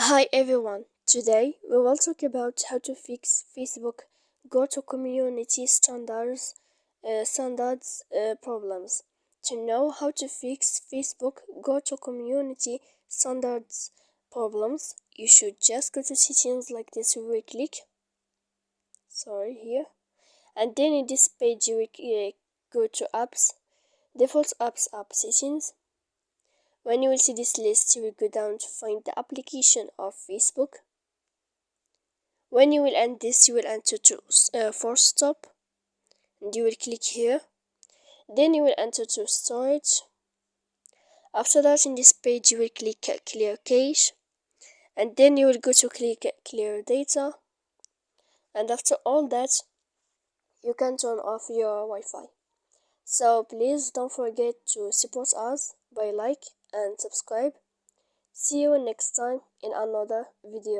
Hi everyone, today we will talk about how to fix Facebook go-to community standards problems. To know how to fix Facebook go-to community standards problems, you should just go to settings like this. You will click, here, and then in this page you will go to apps, default apps, app settings. When you will see this list, you will go down to find the application of Facebook. When you will end this, you will enter to force stop, and you will click here. Then you will enter to storage. After that, in this page, you will click clear cache, and then you will go to click clear data. And after all that, you can turn off your Wi-Fi. So please don't forget to support us by like and subscribe. See you next time in another video.